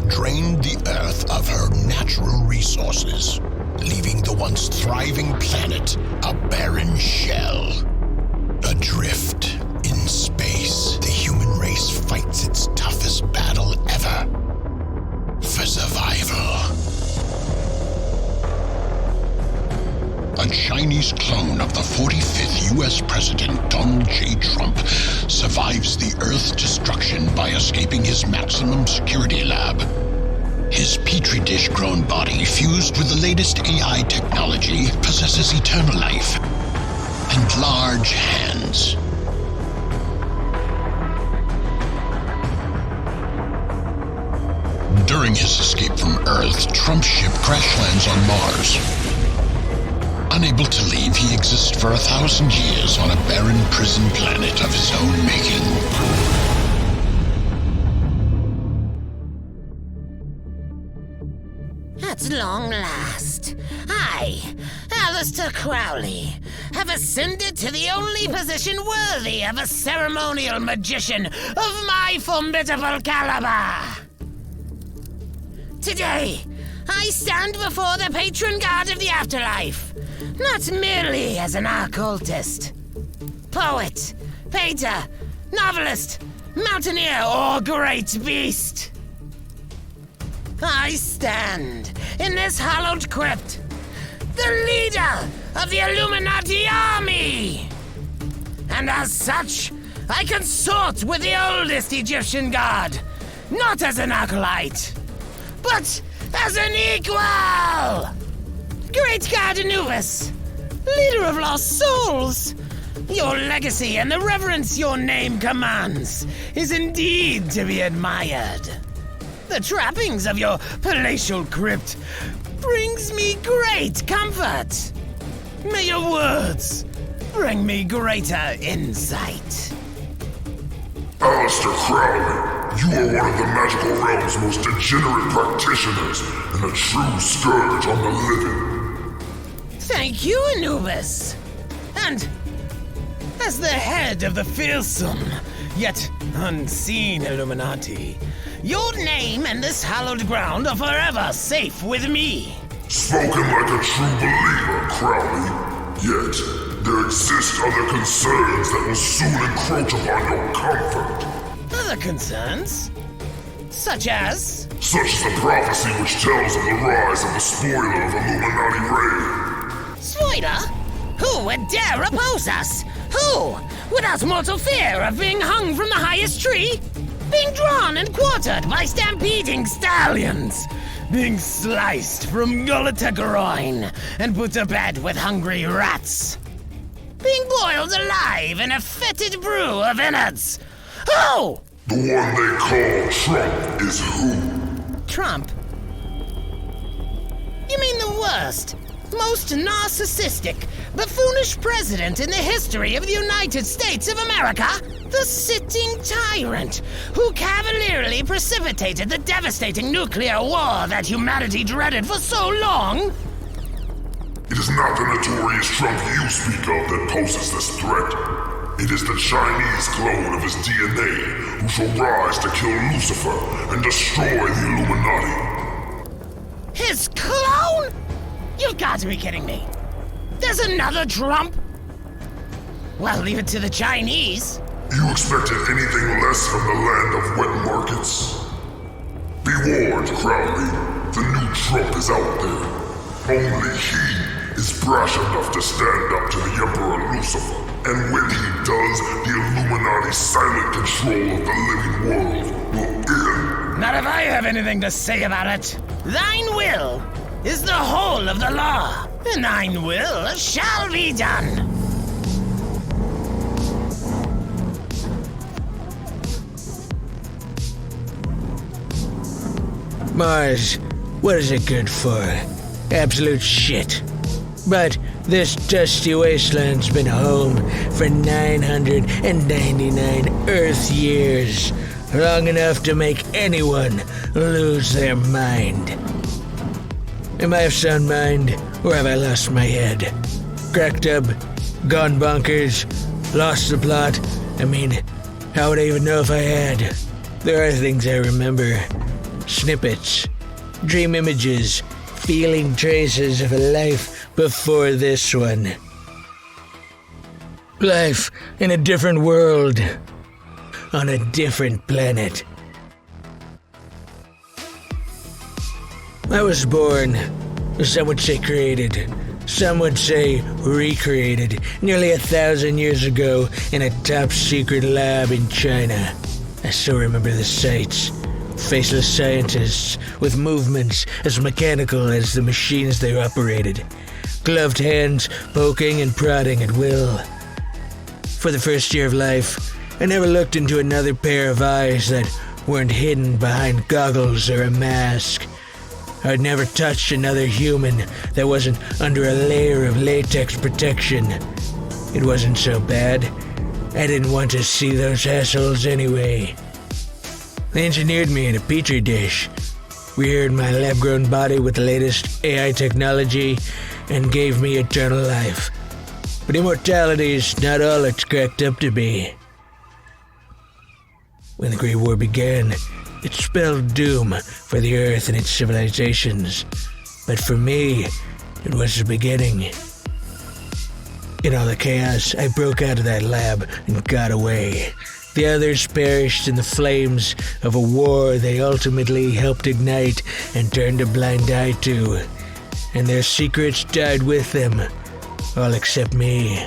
drained the Earth of her natural resources, leaving the once thriving planet a barren shell. Adrift in space, the human race fights its toughest battle ever for survival. A Chinese clone of the 45th U.S. President Donald J. Trump survives the Earth's destruction by escaping his maximum security lab. His petri dish-grown body, fused with the latest AI technology, possesses eternal life and large hands. During his escape from Earth, Trump's ship crash lands on Mars. Unable to leave, he exists for 1,000 years on a barren prison planet of his own making. At long last, I, Alistair Crowley, have ascended to the only position worthy of a ceremonial magician of my formidable caliber. Today, I stand before the patron god of the afterlife, not merely as an occultist, poet, painter, novelist, mountaineer, or great beast. I stand in this hallowed crypt, the leader of the Illuminati army. And as such, I consort with the oldest Egyptian god, not as an acolyte, but as an equal! Great God Anubis, leader of lost souls, your legacy and the reverence your name commands is indeed to be admired. The trappings of your palatial crypt brings me great comfort. May your words bring me greater insight. Alistair Crowley, you are one of the magical realm's most degenerate practitioners and a true scourge on the living. Thank you, Anubis. And as the head of the fearsome, yet unseen Illuminati, your name and this hallowed ground are forever safe with me. Spoken like a true believer, Crowley. Yet, there exist other concerns that will soon encroach upon your comfort. Other concerns? Such as? Such as the prophecy which tells of the rise of the spoiler of Illuminati reign. Spoiler? Who would dare oppose us? Who, without mortal fear of being hung from the highest tree? Being drawn and quartered by stampeding stallions? Being sliced from gullet to groin and put to bed with hungry rats? Being boiled alive in a fetid brew of innards? Who? The one they call Trump is who? Trump? You mean the worst, most narcissistic, buffoonish president in the history of the United States of America? The sitting tyrant who cavalierly precipitated the devastating nuclear war that humanity dreaded for so long? It is not the notorious Trump you speak of that poses this threat. It is the Chinese clone of his DNA who shall rise to kill Lucifer and destroy the Illuminati. His clone? You've got to be kidding me. There's another Trump? Well, leave it to the Chinese. You expected anything less from the land of wet markets? Be warned, Crowley. The new Trump is out there. Only he is brash enough to stand up to the Emperor Lucifer. And when he does, the Illuminati's silent control of the living world will end. Not if I have anything to say about it. Thine will is the whole of the law, and thine will shall be done. Mars, what is it good for? Absolute shit. But this dusty wasteland's been home for 999 Earth years, long enough to make anyone lose their mind. Am I of sound mind, or have I lost my head? Cracked up, gone bonkers, lost the plot? I mean, how would I even know if I had? There are things I remember. Snippets, dream images, feeling traces of a life before this one. Life in a different world, on a different planet. I was born, some would say created, some would say recreated, nearly 1,000 years ago in a top-secret lab in China. I still remember the sights. Faceless scientists with movements as mechanical as the machines they operated. Gloved hands poking and prodding at will. For the first year of life, I never looked into another pair of eyes that weren't hidden behind goggles or a mask. I'd never touched another human that wasn't under a layer of latex protection. It wasn't so bad. I didn't want to see those assholes anyway. They engineered me in a petri dish, reared my lab-grown body with the latest AI technology, and gave me eternal life. But immortality is not all it's cracked up to be. When the Great War began, it spelled doom for the Earth and its civilizations. But for me, it was the beginning. In all the chaos, I broke out of that lab and got away. The others perished in the flames of a war they ultimately helped ignite and turned a blind eye to. And their secrets died with them, all except me.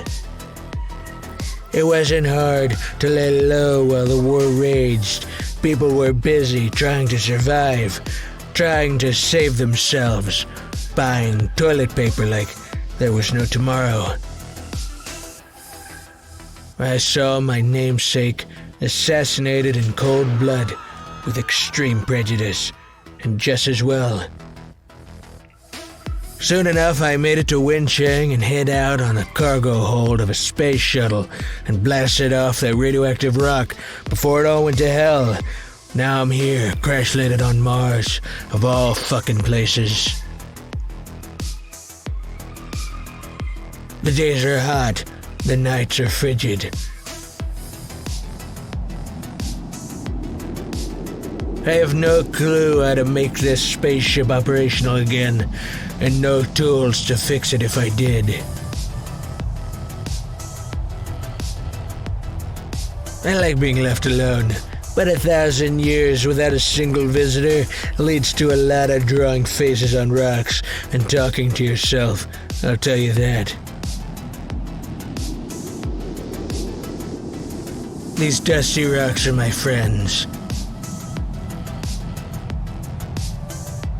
It wasn't hard to lay low while the war raged. People were busy trying to survive, trying to save themselves, buying toilet paper like there was no tomorrow. I saw my namesake assassinated in cold blood with extreme prejudice, and just as well. Soon enough, I made it to Wenchang and head out on a cargo hold of a space shuttle and blasted off that radioactive rock before it all went to hell. Now I'm here, crash-landed on Mars, of all fucking places. The days are hot, the nights are frigid. I have no clue how to make this spaceship operational again, and no tools to fix it if I did. I like being left alone, but 1,000 years without a single visitor leads to a lot of drawing faces on rocks and talking to yourself, I'll tell you that. These dusty rocks are my friends.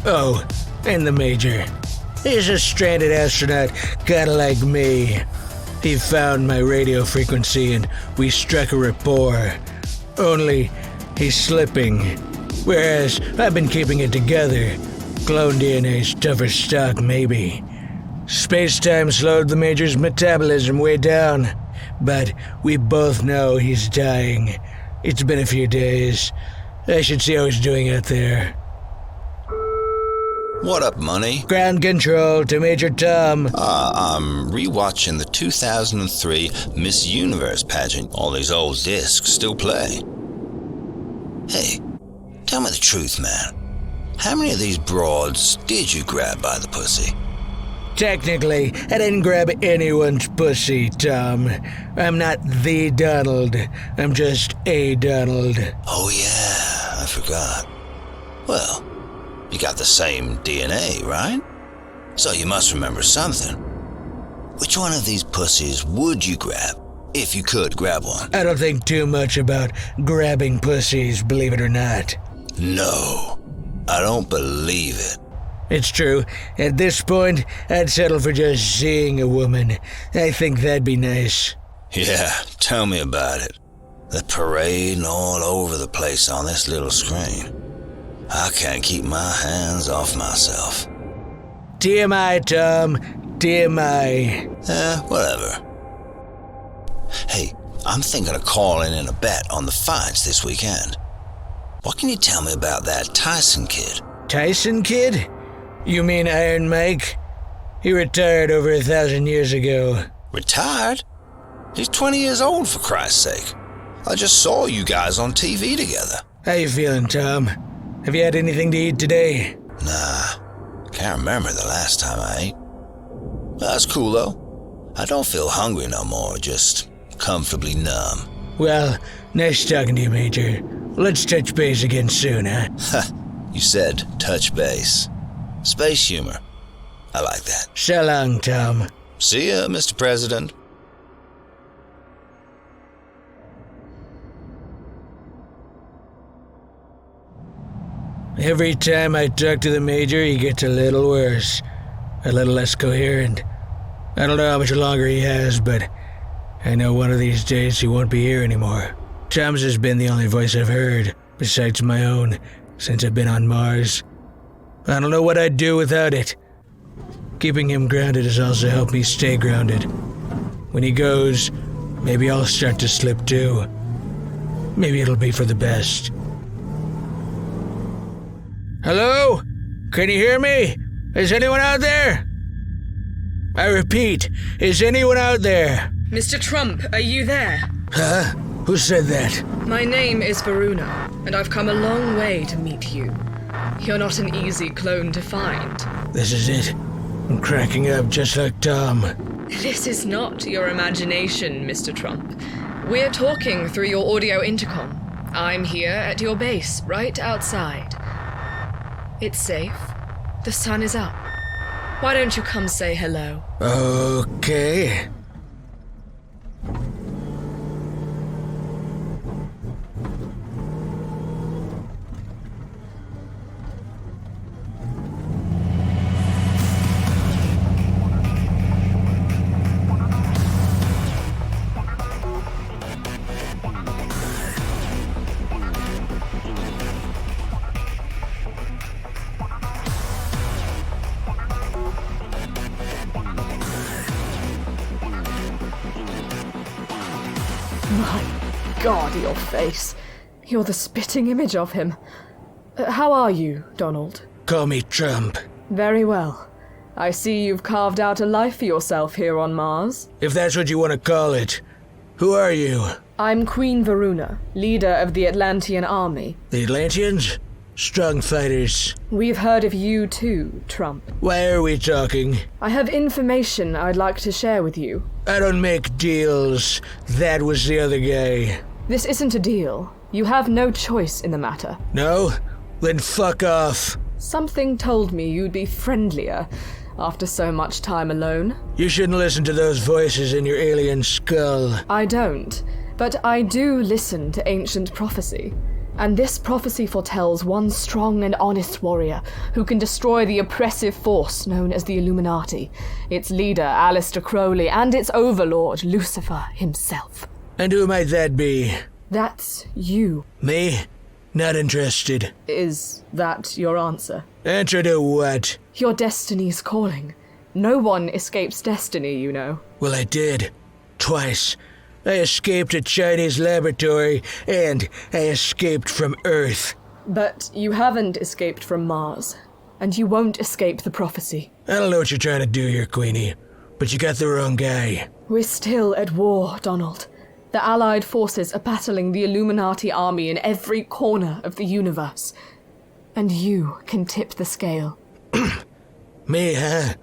Oh, and the Major. He's a stranded astronaut, kinda like me. He found my radio frequency and we struck a rapport. Only, he's slipping. Whereas, I've been keeping it together. Clone DNA's tougher stock, maybe. Space-time slowed the Major's metabolism way down. But we both know he's dying. It's been a few days. I should see how he's doing out there. What up, Money? Ground control to Major Tom. I'm rewatching the 2003 Miss Universe pageant. All these old discs still play. Hey, tell me the truth, man. How many of these broads did you grab by the pussy? Technically, I didn't grab anyone's pussy, Tom. I'm not the Donald. I'm just a Donald. Oh yeah, I forgot. Well, you got the same DNA, right? So you must remember something. Which one of these pussies would you grab, if you could grab one? I don't think too much about grabbing pussies, believe it or not. No, I don't believe it. It's true. At this point, I'd settle for just seeing a woman. I think that'd be nice. Yeah, tell me about it. The parading all over the place on this little screen. I can't keep my hands off myself. TMI, Tom. TMI. Whatever. Hey, I'm thinking of calling in a bet on the fights this weekend. What can you tell me about that Tyson kid? Tyson kid? You mean Iron Mike? He retired over 1,000 years ago. Retired? He's 20 years old, for Christ's sake. I just saw you guys on TV together. How you feeling, Tom? Have you had anything to eat today? Nah, can't remember the last time I ate. That's cool, though. I don't feel hungry no more, just comfortably numb. Well, nice talking to you, Major. Let's touch base again soon, huh? You said touch base. Space humor. I like that. So long, Tom. See ya, Mr. President. Every time I talk to the Major, he gets a little worse. A little less coherent. I don't know how much longer he has, but I know one of these days he won't be here anymore. Tom's has been the only voice I've heard, besides my own, since I've been on Mars. I don't know what I'd do without it. Keeping him grounded has also helped me stay grounded. When he goes, maybe I'll start to slip too. Maybe it'll be for the best. Hello? Can you hear me? Is anyone out there? I repeat, is anyone out there? Mr. Trump, are you there? Huh? Who said that? My name is Varuna, and I've come a long way to meet you. You're not an easy clone to find. This is it. I'm cracking up just like Tom. This is not your imagination, Mr. Trump. We're talking through your audio intercom. I'm here at your base, right outside. It's safe. The sun is up. Why don't you come say hello? Okay. My God, your face. You're the spitting image of him. How are you, Donald? Call me Trump. Very well. I see you've carved out a life for yourself here on Mars. If that's what you want to call it. Who are you? I'm Queen Varuna, leader of the Atlantean army. The Atlanteans? Strong fighters. We've heard of you too, Trump. Why are we talking? I have information I'd like to share with you. I don't make deals. That was the other guy. This isn't a deal. You have no choice in the matter. No? Then fuck off. Something told me you'd be friendlier after so much time alone. You shouldn't listen to those voices in your alien skull. I don't, but I do listen to ancient prophecy. And this prophecy foretells one strong and honest warrior who can destroy the oppressive force known as the Illuminati, its leader, Aleister Crowley, and its overlord, Lucifer himself. And who might that be? That's you. Me? Not interested. Is that your answer? Answer to what? Your destiny's calling. No one escapes destiny, you know. Well, I did. Twice. I escaped a Chinese laboratory, and I escaped from Earth. But you haven't escaped from Mars, and you won't escape the prophecy. I don't know what you're trying to do here, Queenie, but you got the wrong guy. We're still at war, Donald. The Allied forces are battling the Illuminati army in every corner of the universe. And you can tip the scale. Me, huh?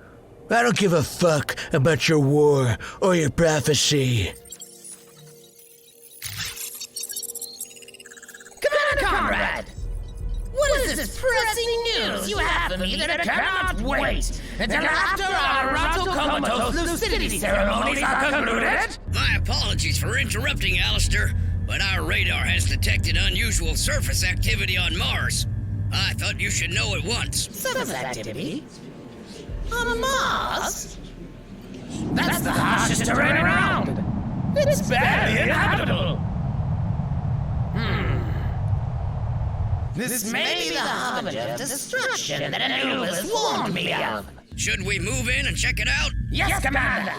I don't give a fuck about your war or your prophecy. Comrade! What is this pressing news you have for me that I cannot wait until after our Rotocomatose lucidity ceremonies are concluded? My apologies for interrupting, Alistair, but our radar has detected unusual surface activity on Mars. I thought you should know at once. Surface activity? On Mars? That's the harshest terrain around. It's barely inhabitable. This may be the harbinger of destruction that Anubis warned me of. Should we move in and check it out? Yes, Commander!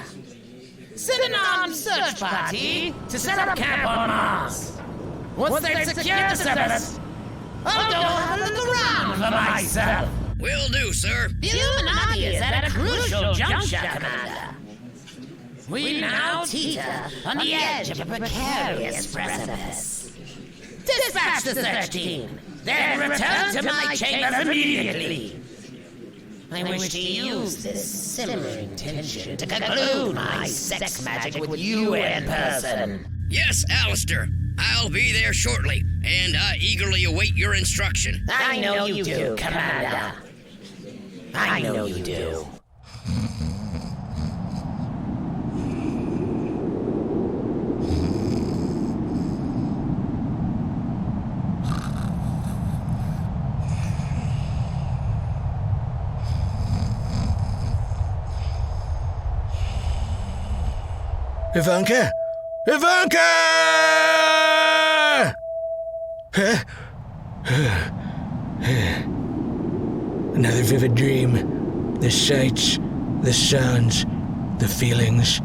Send an armed search party to set up camp on Mars. Once they've secured the surface, I'll go have a look around for myself. Will do, sir. The Illuminati is at a crucial juncture, Commander. We now teeter on the edge of a precarious precipice. Dispatch the search team. Then return to my chamber immediately. I wish to use this simmering tension to conclude my sex magic with you in person. Yes, Alistair. I'll be there shortly, and I eagerly await your instruction. I know you do, Commander. I know you do. Ivanka? Ivanka! Huh? Another vivid dream. The sights, the sounds, the feelings.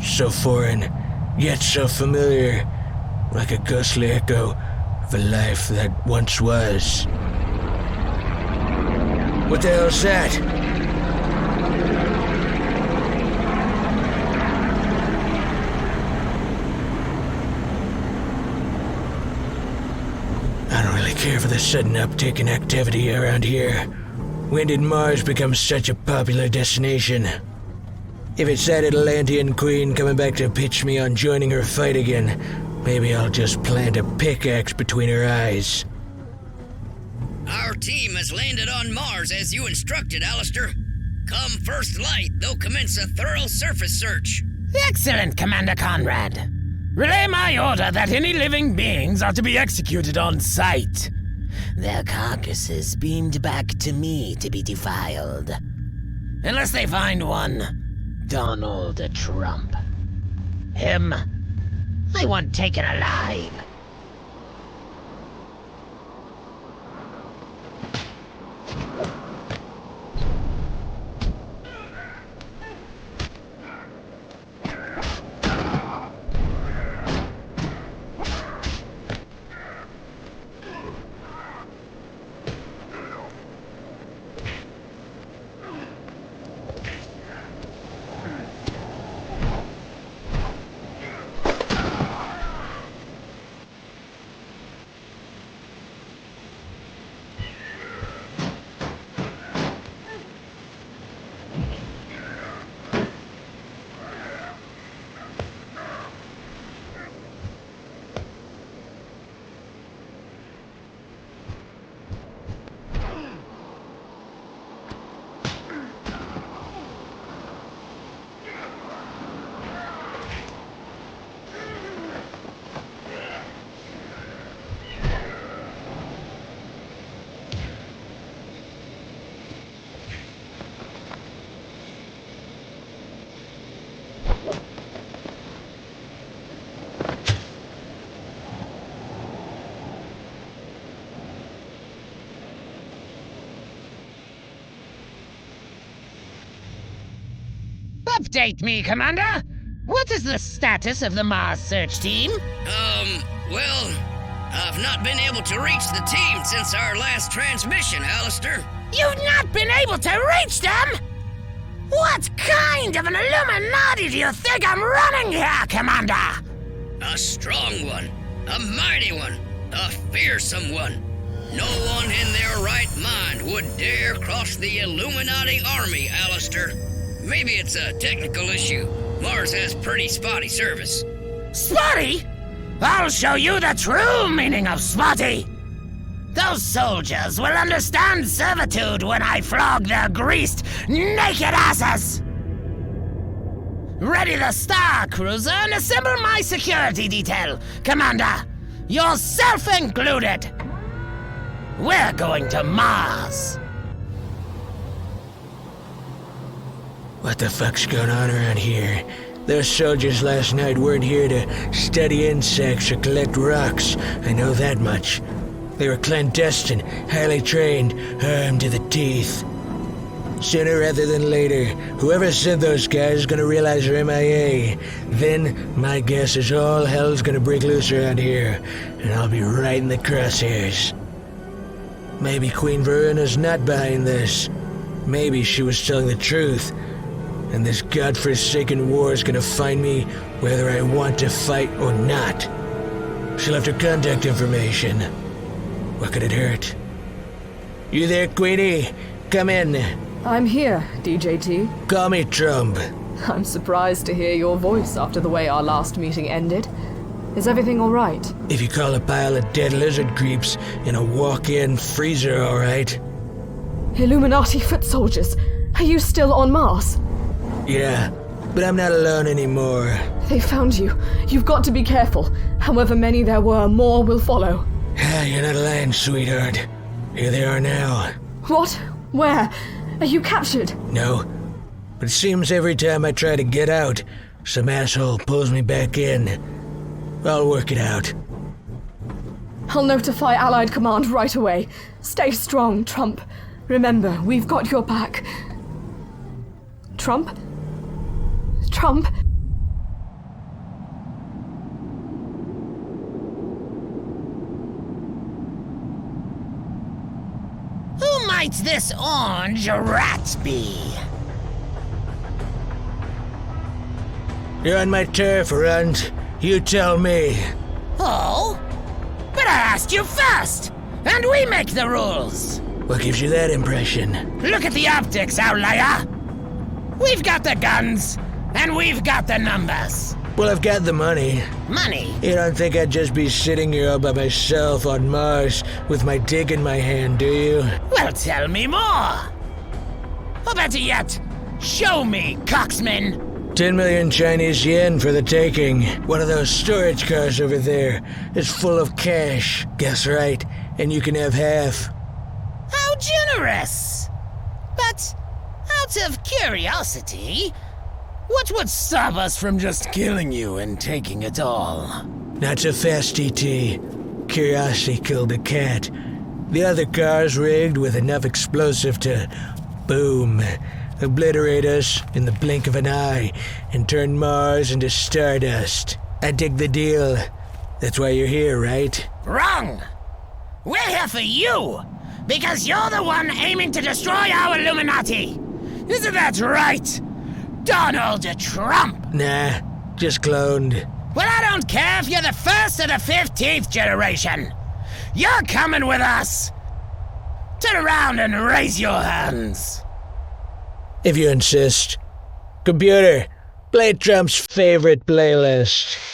So foreign, yet so familiar. Like a ghostly echo of a life that once was. What the hell's that? I don't really care for the sudden uptick in activity around here. When did Mars become such a popular destination? If it's that Atlantean queen coming back to pitch me on joining her fight again, maybe I'll just plant a pickaxe between her eyes. Our team has landed on Mars as you instructed, Alistair. Come first light, they'll commence a thorough surface search. Excellent, Commander Conrad. Relay my order that any living beings are to be executed on sight. Their carcasses beamed back to me to be defiled. Unless they find one Donald Trump. Him, I want taken alive. Update me, Commander! What is the status of the Mars search team? Well, I've not been able to reach the team since our last transmission, Alistair. You've not been able to reach them? What kind of an Illuminati do you think I'm running here, Commander? A strong one, a mighty one, a fearsome one. No one in their right mind would dare cross the Illuminati army, Alistair. Maybe it's a technical issue. Mars has pretty spotty service. Spotty? I'll show you the true meaning of spotty. Those soldiers will understand servitude when I flog their greased, naked asses. Ready the Star Cruiser and assemble my security detail, Commander. Yourself included. We're going to Mars. What the fuck's going on around here? Those soldiers last night weren't here to study insects or collect rocks. I know that much. They were clandestine, highly trained, armed to the teeth. Sooner rather than later, whoever sent those guys is gonna realize they're MIA. Then, my guess is all hell's gonna break loose around here, and I'll be right in the crosshairs. Maybe Queen Veruna's not behind this. Maybe she was telling the truth. And this godforsaken war is gonna find me whether I want to fight or not. She left her contact information. What could it hurt? You there, Queenie? Come in. I'm here, DJT. Call me Trump. I'm surprised to hear your voice after the way our last meeting ended. Is everything all right? If you call a pile of dead lizard creeps in a walk-in freezer all right. Illuminati foot soldiers, are you still on Mars? Yeah, but I'm not alone anymore. They found you. You've got to be careful. However many there were, more will follow. You're not lying, sweetheart. Here they are now. What? Where? Are you captured? No, but it seems every time I try to get out, some asshole pulls me back in. I'll work it out. I'll notify Allied Command right away. Stay strong, Trump. Remember, we've got your back. Trump? Trump? Who might this orange rat be? You're on my turf, Runt. You tell me. Oh? But I asked you first, and we make the rules. What gives you that impression? Look at the optics, outlier. We've got the guns, and we've got the numbers. Well, I've got the money. Money? You don't think I'd just be sitting here all by myself on Mars with my dick in my hand, do you? Well, tell me more. Or better yet, show me, coxman. 10 million Chinese yen for the taking. One of those storage cars over there is full of cash. Guess right, and you can have half. How generous! But, out of curiosity, what would stop us from just killing you and taking it all? Not so fast, E.T. Curiosity killed the cat. The other car's rigged with enough explosive to, boom, obliterate us in the blink of an eye and turn Mars into stardust. I dig the deal. That's why you're here, right? Wrong! We're here for you! Because you're the one aiming to destroy our Illuminati! Isn't that right, Donald Trump? Nah, just cloned. Well, I don't care if you're the first or the 15th generation. You're coming with us! Turn around and raise your hands. If you insist. Computer, play Trump's favorite playlist.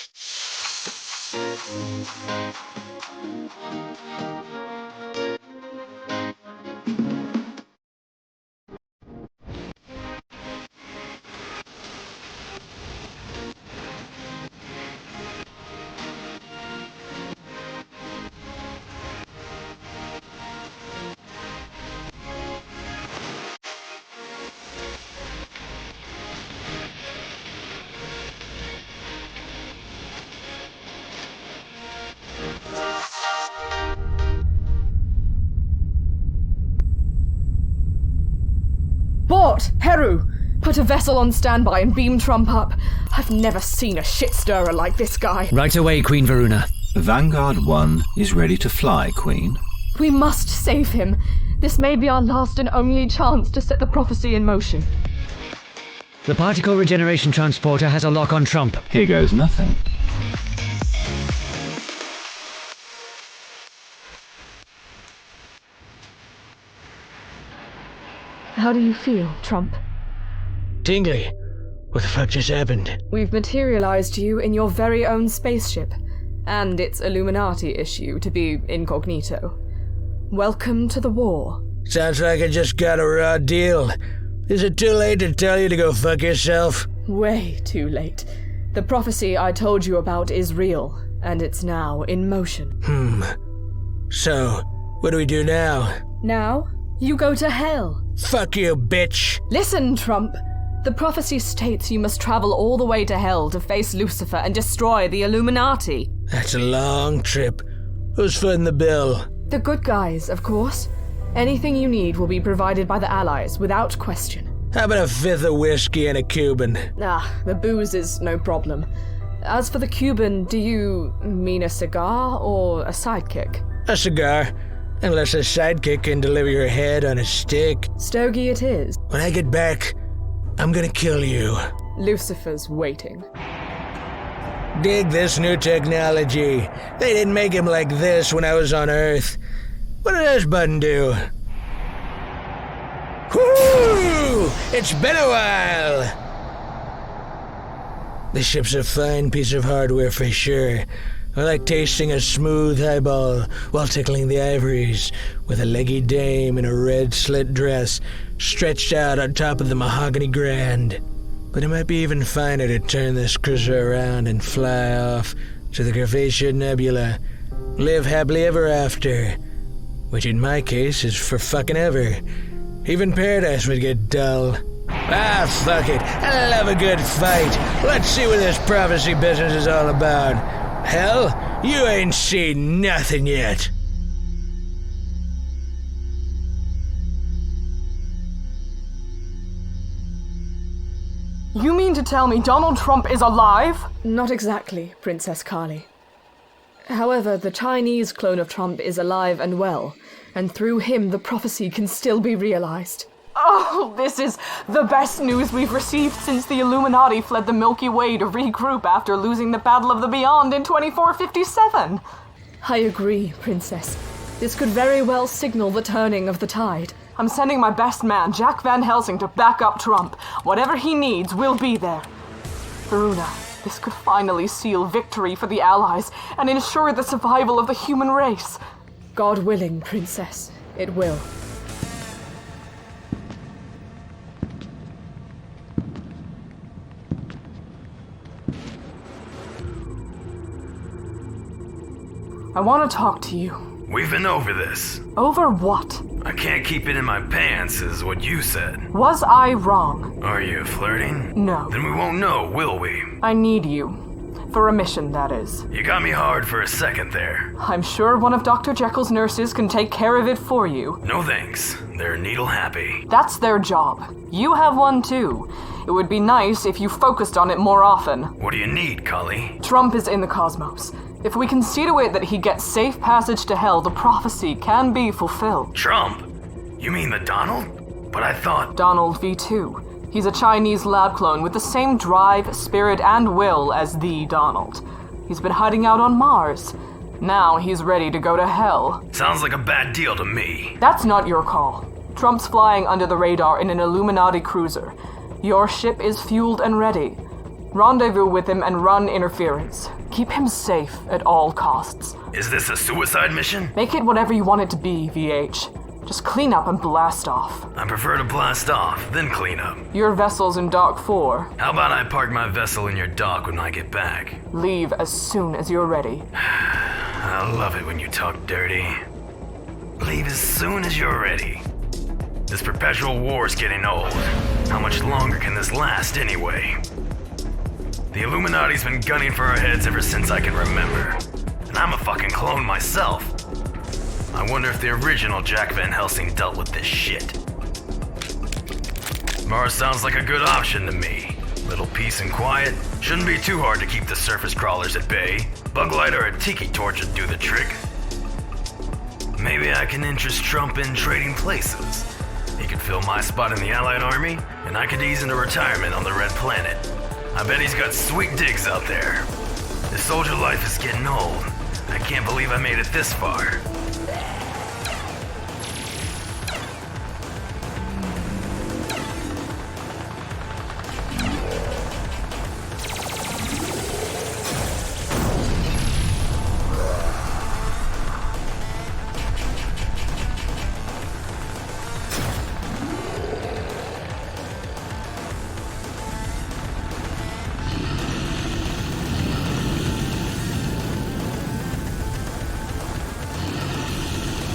Bort! Heru! Put a vessel on standby and beam Trump up. I've never seen a shit stirrer like this guy. Right away, Queen Varuna. Vanguard 1 is ready to fly, Queen. We must save him. This may be our last and only chance to set the prophecy in motion. The particle regeneration transporter has a lock on Trump. Here goes nothing. How do you feel, Trump? Tingly. What the fuck just happened? We've materialized you in your very own spaceship, and its Illuminati issue to be incognito. Welcome to the war. Sounds like I just got a raw deal. Is it too late to tell you to go fuck yourself? Way too late. The prophecy I told you about is real, and it's now in motion. So, what do we do now? Now, you go to hell. Fuck you, bitch! Listen, Trump. The prophecy states you must travel all the way to hell to face Lucifer and destroy the Illuminati. That's a long trip. Who's footing the bill? The good guys, of course. Anything you need will be provided by the Allies, without question. How about a fifth of whiskey and a Cuban? The booze is no problem. As for the Cuban, do you mean a cigar or a sidekick? A cigar. Unless a sidekick can deliver your head on a stick. Stogie it is. When I get back, I'm gonna kill you. Lucifer's waiting. Dig this new technology. They didn't make him like this when I was on Earth. What did this button do? Whoo! It's been a while! The ship's a fine piece of hardware for sure. I like tasting a smooth highball while tickling the ivories with a leggy dame in a red slit dress stretched out on top of the mahogany grand. But it might be even finer to turn this cruiser around and fly off to the Curvaceous Nebula. Live happily ever after. Which in my case is for fucking ever. Even paradise would get dull. Ah, fuck it. I love a good fight. Let's see what this prophecy business is all about. Hell, you ain't seen nothing yet. You mean to tell me Donald Trump is alive? Not exactly, Princess Carly. However, the Chinese clone of Trump is alive and well, and through him the prophecy can still be realized. Oh, this is the best news we've received since the Illuminati fled the Milky Way to regroup after losing the Battle of the Beyond in 2457. I agree, Princess. This could very well signal the turning of the tide. I'm sending my best man, Jack Van Helsing, to back up Trump. Whatever he needs, we'll be there. Varuna, this could finally seal victory for the Allies and ensure the survival of the human race. God willing, Princess, it will. I want to talk to you. We've been over this. Over what? I can't keep it in my pants, is what you said. Was I wrong? Are you flirting? No. Then we won't know, will we? I need you. For a mission, that is. You got me hard for a second there. I'm sure one of Dr. Jekyll's nurses can take care of it for you. No thanks. They're needle happy. That's their job. You have one too. It would be nice if you focused on it more often. What do you need, Cully? Trump is in the cosmos. If we can see to it that he gets safe passage to hell, the prophecy can be fulfilled. Trump? You mean the Donald? But I thought... Donald V2. He's a Chinese lab clone with the same drive, spirit, and will as the Donald. He's been hiding out on Mars. Now he's ready to go to hell. Sounds like a bad deal to me. That's not your call. Trump's flying under the radar in an Illuminati cruiser. Your ship is fueled and ready. Rendezvous with him and run interference. Keep him safe at all costs. Is this a suicide mission? Make it whatever you want it to be, VH. Just clean up and blast off. I prefer to blast off, then clean up. Your vessel's in Dock 4. How about I park my vessel in your dock when I get back? Leave as soon as you're ready. I love it when you talk dirty. Leave as soon as you're ready. This perpetual war's getting old. How much longer can this last anyway? The Illuminati's been gunning for our heads ever since I can remember. And I'm a fucking clone myself. I wonder if the original Jack Van Helsing dealt with this shit. Mars sounds like a good option to me. Little peace and quiet. Shouldn't be too hard to keep the surface crawlers at bay. Bug light or a tiki torch would do the trick. Maybe I can interest Trump in trading places. He could fill my spot in the Allied Army, and I could ease into retirement on the Red Planet. I bet he's got sweet digs out there. This soldier life is getting old. I can't believe I made it this far.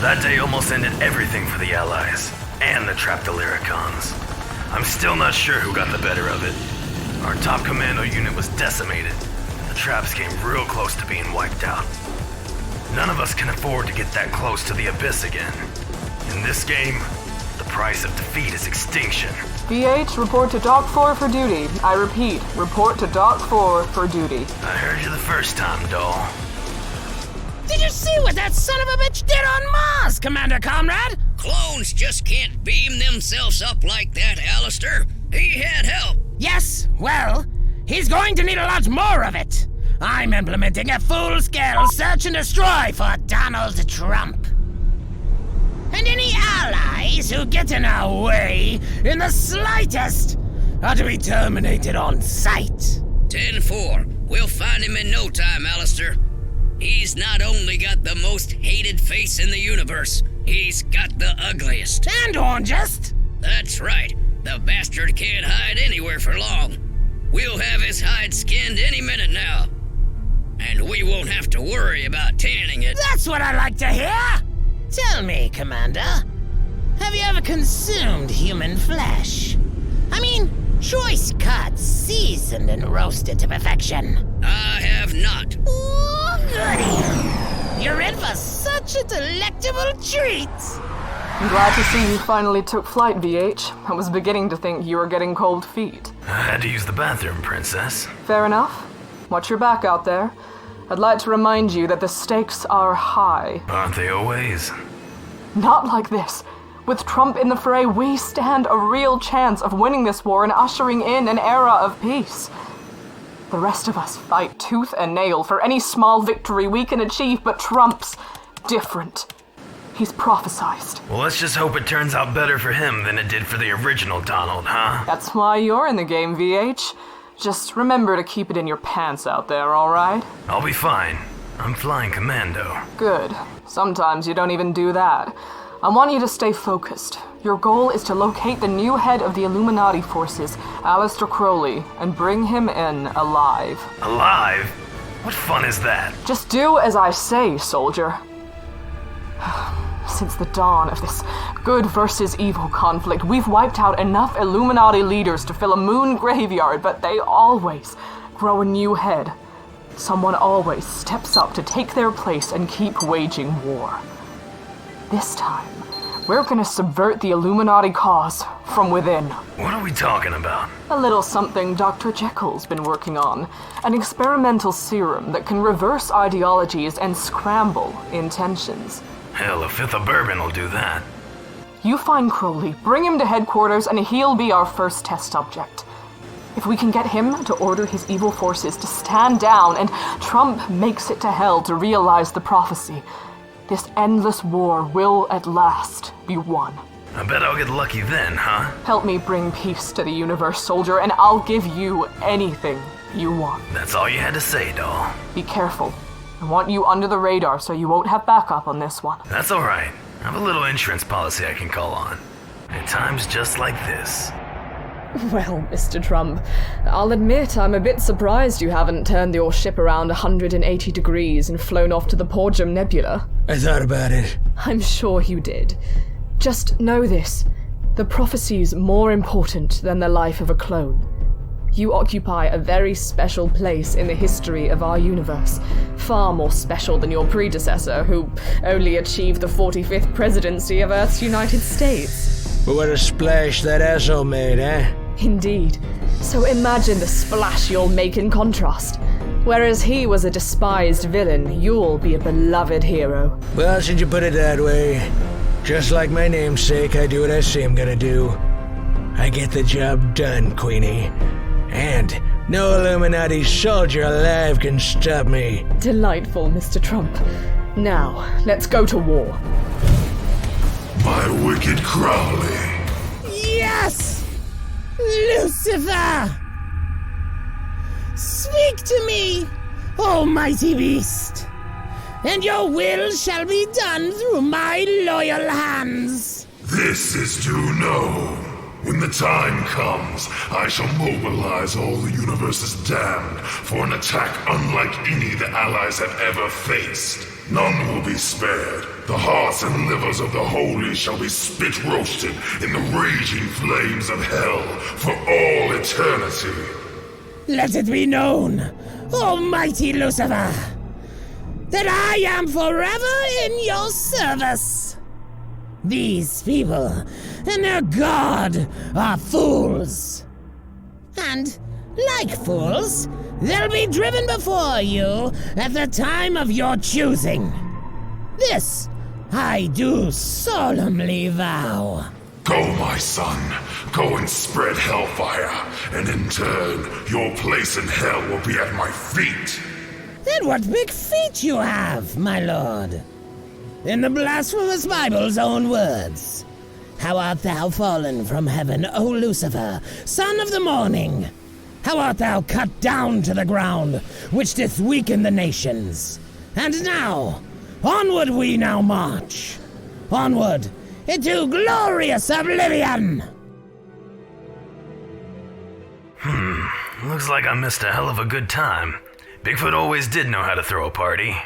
That day almost ended everything for the Allies, and the trapped Illyricons. I'm still not sure who got the better of it. Our top commando unit was decimated. The traps came real close to being wiped out. None of us can afford to get that close to the abyss again. In this game, the price of defeat is extinction. VH, report to Dock 4 for duty. I repeat, report to Dock 4 for duty. I heard you the first time, doll. Did you see what that son of a bitch did on Mars, Commander Comrade? Clones just can't beam themselves up like that, Alistair. He had help. Yes, well, he's going to need a lot more of it. I'm implementing a full-scale search and destroy for Donald Trump. And any allies who get in our way in the slightest are to be terminated on sight. 10-4. We'll find him in no time, Alistair. He's not only got the most hated face in the universe, he's got the ugliest. And orangest. That's right. The bastard can't hide anywhere for long. We'll have his hide skinned any minute now. And we won't have to worry about tanning it. That's what I like to hear! Tell me, Commander, have you ever consumed human flesh? I mean, choice cuts, seasoned and roasted to perfection. I have not. Ooh, goody! You're in for such a delectable treat! I'm glad to see you finally took flight, VH. I was beginning to think you were getting cold feet. I had to use the bathroom, Princess. Fair enough. Watch your back out there. I'd like to remind you that the stakes are high. Aren't they always? Not like this. With Trump in the fray, we stand a real chance of winning this war and ushering in an era of peace. The rest of us fight tooth and nail for any small victory we can achieve, but Trump's different. He's prophesized. Well, let's just hope it turns out better for him than it did for the original Donald, huh? That's why you're in the game, VH. Just remember to keep it in your pants out there, alright? I'll be fine. I'm flying commando. Good. Sometimes you don't even do that. I want you to stay focused. Your goal is to locate the new head of the Illuminati forces, Aleister Crowley, and bring him in alive. Alive? What fun is that? Just do as I say, soldier. Since the dawn of this good versus evil conflict, we've wiped out enough Illuminati leaders to fill a moon graveyard, but they always grow a new head. Someone always steps up to take their place and keep waging war. This time, we're gonna subvert the Illuminati cause from within. What are we talking about? A little something Dr. Jekyll's been working on. An experimental serum that can reverse ideologies and scramble intentions. Hell, a fifth of bourbon will do that. You find Crowley, bring him to headquarters, and he'll be our first test subject. If we can get him to order his evil forces to stand down and Trump makes it to hell to realize the prophecy, this endless war will at last be won. I bet I'll get lucky then, huh? Help me bring peace to the universe, soldier, and I'll give you anything you want. That's all you had to say, doll. Be careful. I want you under the radar so you won't have backup on this one. That's all right. I have a little insurance policy I can call on. At times just like this. Well, Mr. Trump, I'll admit I'm a bit surprised you haven't turned your ship around 180 degrees and flown off to the Porgium Nebula. I thought about it. I'm sure you did. Just know this. The prophecy's more important than the life of a clone. You occupy a very special place in the history of our universe. Far more special than your predecessor, who only achieved the 45th presidency of Earth's United States. But what a splash that asshole made, eh? Indeed. So imagine the splash you'll make in contrast. Whereas he was a despised villain, you'll be a beloved hero. Well, since you put it that way, just like my namesake, I do what I say I'm gonna do. I get the job done, Queenie. And no Illuminati soldier alive can stop me. Delightful, Mr. Trump. Now, let's go to war. My wicked Crowley. Yes! Lucifer! Speak to me, almighty beast, and your will shall be done through my loyal hands. This is to know. When the time comes, I shall mobilize all the universe's damned for an attack unlike any the Allies have ever faced. None will be spared. The hearts and livers of the holy shall be spit roasted in the raging flames of hell for all eternity. Let it be known, almighty Lucifer, that I am forever in your service. These people and their god are fools. And, like fools, they'll be driven before you at the time of your choosing. This I do solemnly vow. Go, my son. Go and spread hellfire, and in turn, your place in hell will be at my feet. Then what big feet you have, my lord. In the blasphemous Bible's own words, how art thou fallen from heaven, O Lucifer, son of the morning? How art thou cut down to the ground, which didst weaken the nations? And now, onward we now march. Onward into glorious oblivion! Looks like I missed a hell of a good time. Bigfoot always did know how to throw a party.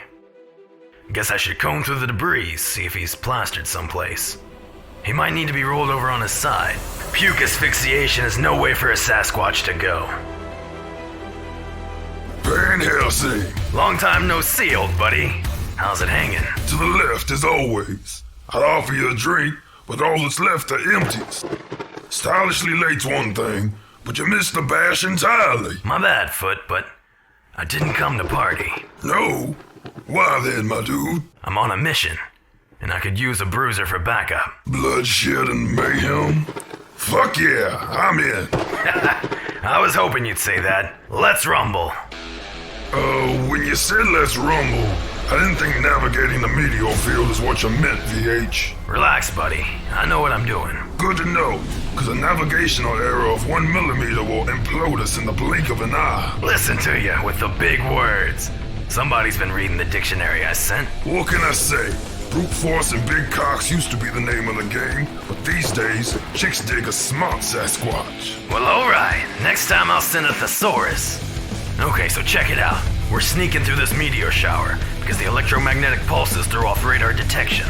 Guess I should comb through the debris, see if he's plastered someplace. He might need to be rolled over on his side. Puke asphyxiation is no way for a Sasquatch to go. Van Helsing! Long time no see, old buddy. How's it hanging? To the left, as always. I'd offer you a drink, but all that's left are empties. Stylishly late's one thing, but you missed the bash entirely. My bad, Foot, but I didn't come to party. No? Why then, my dude? I'm on a mission, and I could use a bruiser for backup. Bloodshed and mayhem? Fuck yeah, I'm in. I was hoping you'd say that. Let's rumble. When you said let's rumble, I didn't think navigating the meteor field is what you meant, VH. Relax, buddy. I know what I'm doing. Good to know, because a navigational error of 1 millimeter will implode us in the blink of an eye. Listen to you with the big words. Somebody's been reading the dictionary I sent. What can I say? Brute force and big cocks used to be the name of the game, but these days, chicks dig a smart Sasquatch. Well, alright. Next time I'll send a thesaurus. Okay, so check it out. We're sneaking through this meteor shower because the electromagnetic pulses threw off radar detection.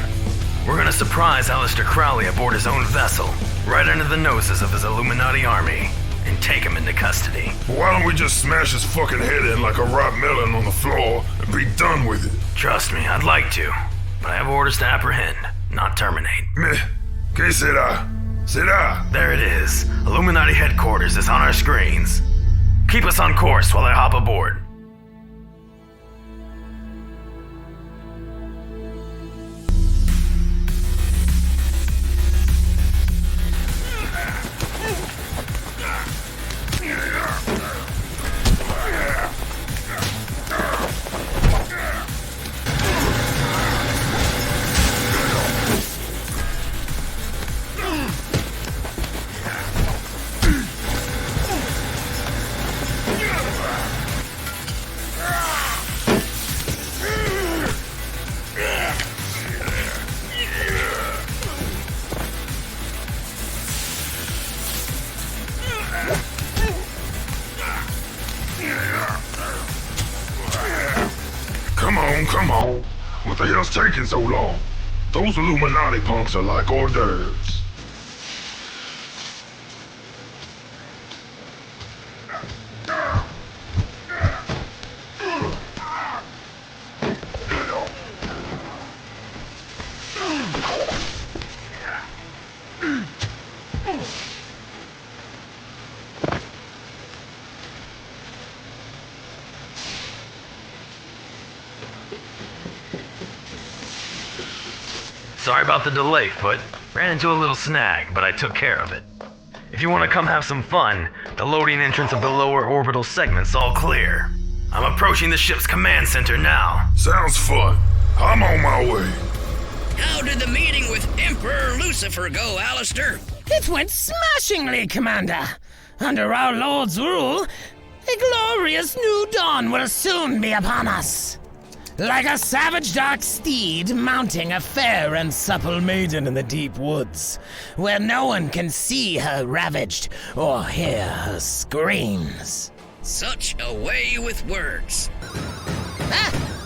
We're gonna surprise Aleister Crowley aboard his own vessel, right under the noses of his Illuminati army, and take him into custody. Why don't we just smash his fucking head in like a ripe melon on the floor and be done with it? Trust me, I'd like to, but I have orders to apprehend, not terminate. Meh. Que sera? Sera? There it is. Illuminati headquarters is on our screens. Keep us on course while I hop aboard. Come on. What the hell's taking so long? Those Illuminati punks are like hors d'oeuvres. Sorry about the delay, Foot. Ran into a little snag, but I took care of it. If you want to come have some fun, the loading entrance of the lower orbital segment's all clear. I'm approaching the ship's command center now. Sounds fun. I'm on my way. How did the meeting with Emperor Lucifer go, Aleister? It went smashingly, Commander. Under our Lord's rule, a glorious new dawn will soon be upon us. Like a savage dark steed mounting a fair and supple maiden in the deep woods, where no one can see her ravaged or hear her screams. Such a way with words.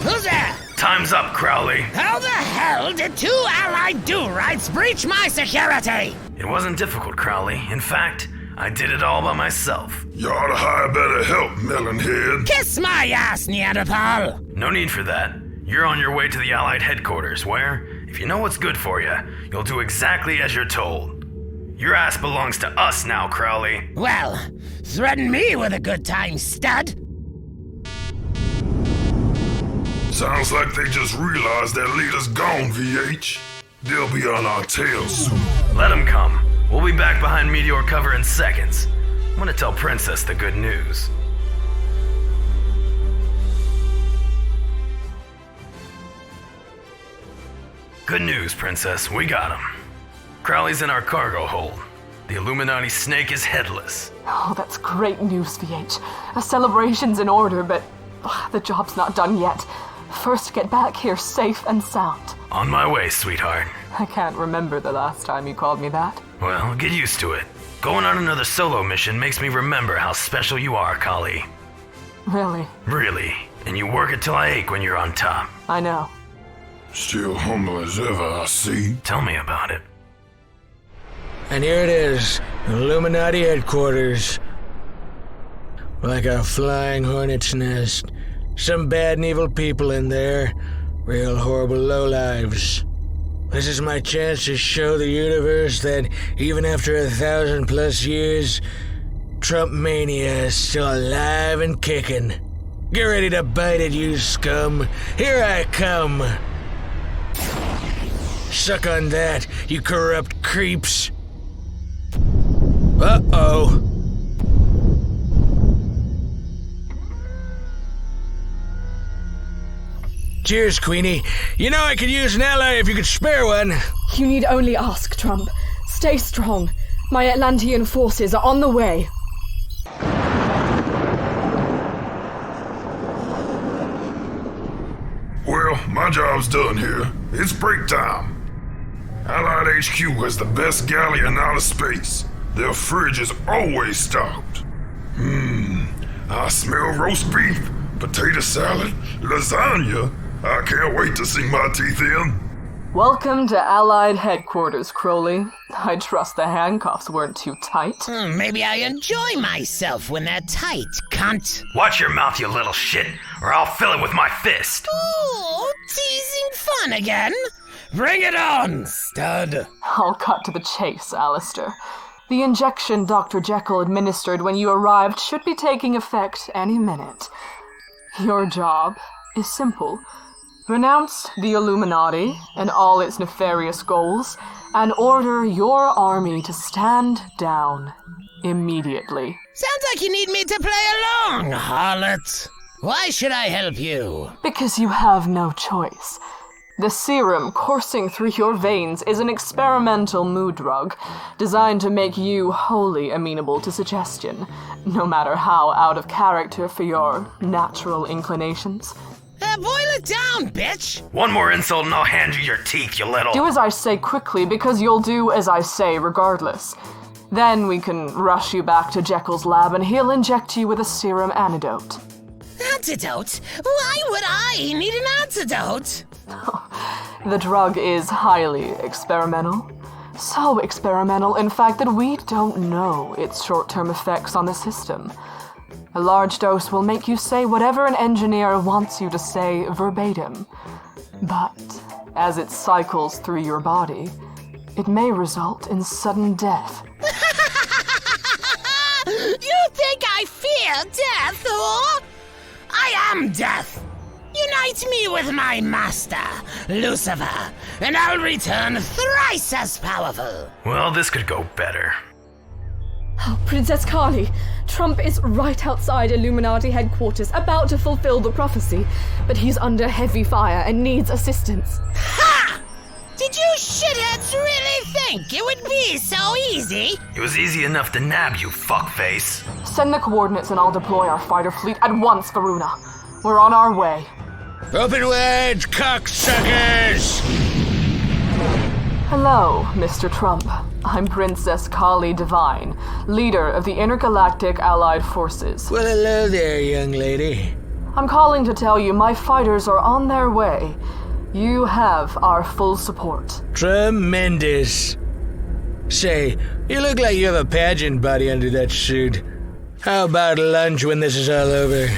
Who's there? Time's up, Crowley. How the hell did 2 allied do-rights breach my security? It wasn't difficult, Crowley. In fact, I did it all by myself. You ought to hire better help, Melonhead. Kiss my ass, Neanderthal! No need for that. You're on your way to the Allied headquarters where, if you know what's good for you, you'll do exactly as you're told. Your ass belongs to us now, Crowley. Well, threaten me with a good time, stud. Sounds like they just realized their leader's gone, VH. They'll be on our tails soon. Let them come. We'll be back behind meteor cover in seconds. I'm gonna tell Princess the good news. Good news, Princess. We got him. Crowley's in our cargo hold. The Illuminati snake is headless. Oh, that's great news, VH. A celebration's in order, but the job's not done yet. First, get back here safe and sound. On my way, sweetheart. I can't remember the last time you called me that. Well, get used to it. Going on another solo mission makes me remember how special you are, Kali. Really? Really. And you work it till I ache when you're on top. I know. Still humble as ever, I see. Tell me about it. And here it is, Illuminati headquarters. Like a flying hornet's nest. Some bad and evil people in there. Real horrible lowlives. This is my chance to show the universe that even after 1,000+ years, Trump mania is still alive and kicking. Get ready to bite it, you scum. Here I come. Suck on that, you corrupt creeps. Uh-oh. Cheers, Queenie. You know I could use an ally if you could spare one. You need only ask, Trump. Stay strong. My Atlantean forces are on the way. Well, my job's done here. It's break time. Allied HQ has the best galleon out of space. Their fridge is always stocked. I smell roast beef, potato salad, lasagna. I can't wait to sink my teeth in. Welcome to Allied headquarters, Crowley. I trust the handcuffs weren't too tight. Maybe I enjoy myself when they're tight, cunt. Watch your mouth, you little shit, or I'll fill it with my fist. Ooh, teasing fun again? Bring it on, stud. I'll cut to the chase, Alistair. The injection Dr. Jekyll administered when you arrived should be taking effect any minute. Your job is simple. Renounce the Illuminati and all its nefarious goals, and order your army to stand down immediately. Sounds like you need me to play along, harlot. Why should I help you? Because you have no choice. The serum coursing through your veins is an experimental mood drug designed to make you wholly amenable to suggestion, no matter how out of character for your natural inclinations. Boil it down, bitch! One more insult and I'll hand you your teeth, you little... Do as I say quickly, because you'll do as I say regardless. Then we can rush you back to Jekyll's lab and he'll inject you with a serum antidote. Antidote? Why would I need an antidote? The drug is highly experimental. So experimental, in fact, that we don't know its short-term effects on the system. A large dose will make you say whatever an engineer wants you to say verbatim. But as it cycles through your body, it may result in sudden death. You think I fear death, or? I am death! Unite me with my master, Lucifer, and I'll return thrice as powerful. Well, this could go better. Oh, Princess Kali, Trump is right outside Illuminati headquarters, about to fulfill the prophecy, but he's under heavy fire and needs assistance. Ha! Did you shitheads really think it would be so easy? It was easy enough to nab you, fuckface. Send the coordinates and I'll deploy our fighter fleet at once, Varuna. We're on our way. Open wide, cocksuckers! Hello, Mr. Trump. I'm Princess Kali Divine, leader of the Intergalactic Allied Forces. Well, hello there, young lady. I'm calling to tell you my fighters are on their way. You have our full support. Tremendous. Say, you look like you have a pageant body under that suit. How about lunch when this is all over?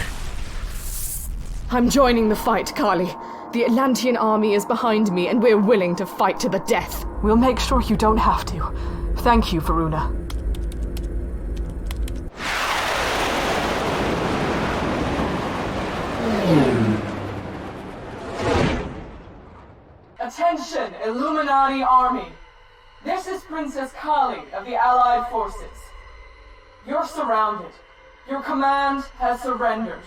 I'm joining the fight, Kali. The Atlantean army is behind me, and we're willing to fight to the death. We'll make sure you don't have to. Thank you, Varuna. Attention, Illuminati army! This is Princess Kali of the Allied Forces. You're surrounded. Your command has surrendered.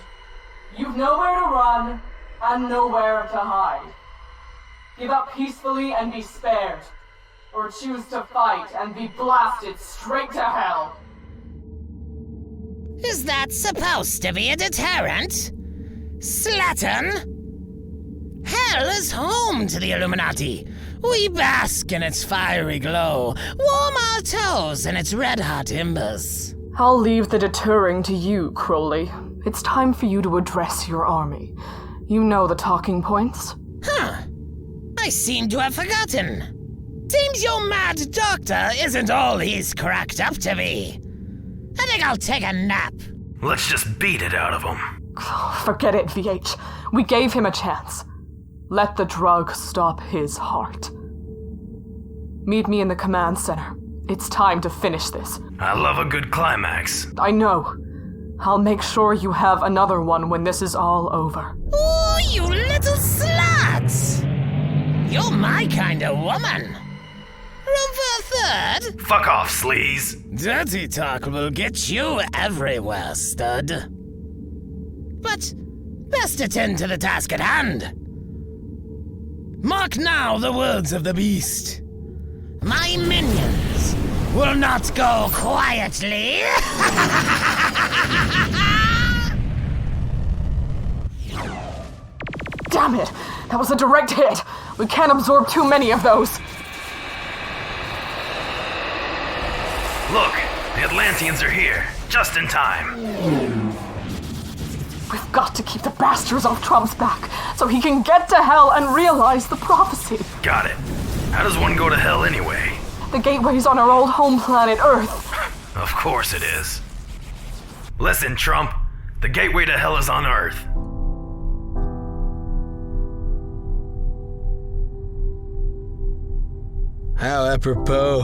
You've nowhere to run and nowhere to hide. Give up peacefully and be spared. Or choose to fight and be blasted straight to hell. Is that supposed to be a deterrent? Slattern? Hell is home to the Illuminati. We bask in its fiery glow, warm our toes in its red-hot embers. I'll leave the deterring to you, Crowley. It's time for you to address your army. You know the talking points. Huh. I seem to have forgotten. Seems your mad doctor isn't all he's cracked up to be. I think I'll take a nap. Let's just beat it out of him. Forget it, VH. We gave him a chance. Let the drug stop his heart. Meet me in the command center. It's time to finish this. I love a good climax. I know. I'll make sure you have another one when this is all over. Ooh, you little slut! You're my kind of woman. Room for a third? Fuck off, sleaze. Dirty talk will get you everywhere, stud. But best attend to the task at hand. Mark now the words of the beast. My minions will not go quietly. Damn it! That was a direct hit! We can't absorb too many of those! Look, the Atlanteans are here, just in time. We've got to keep the bastards off Trump's back, so he can get to hell and realize the prophecy. Got it. How does one go to hell anyway? The gateway's on our old home planet, Earth. Of course it is. Listen, Trump, the gateway to hell is on Earth. How apropos.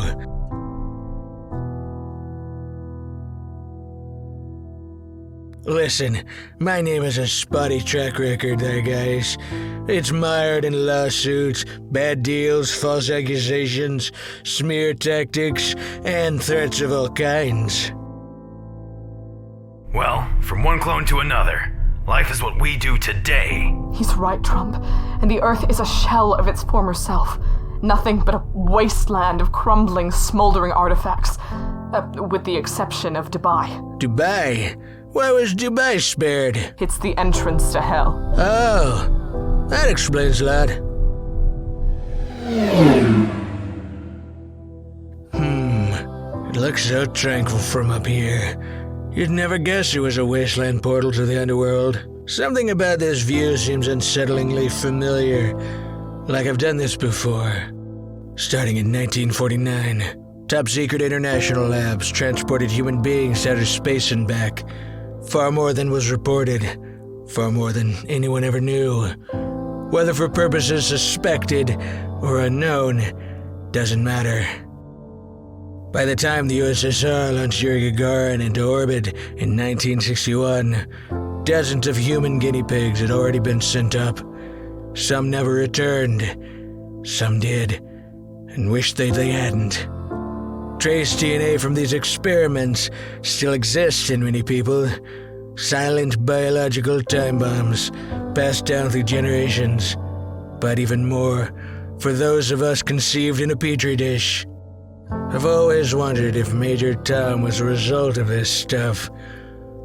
Listen, my name has a spotty track record there, guys. It's mired in lawsuits, bad deals, false accusations, smear tactics, and threats of all kinds. Well, from one clone to another, life is what we do today. He's right, Trump. And the Earth is a shell of its former self. Nothing but a wasteland of crumbling, smoldering artifacts. With the exception of Dubai. Dubai? Why was Dubai spared? It's the entrance to hell. Oh, that explains a lot. It looks so tranquil from up here. You'd never guess it was a wasteland portal to the underworld. Something about this view seems unsettlingly familiar, like I've done this before. Starting in 1949, top-secret international labs transported human beings out of space and back. Far more than was reported, far more than anyone ever knew. Whether for purposes suspected or unknown, doesn't matter. By the time the USSR launched Yuri Gagarin into orbit in 1961, dozens of human guinea pigs had already been sent up. Some never returned, some did, and wished they hadn't. Trace DNA from these experiments still exists in many people. Silent biological time bombs passed down through generations. But even more, for those of us conceived in a petri dish. I've always wondered if Major Tom was a result of this stuff.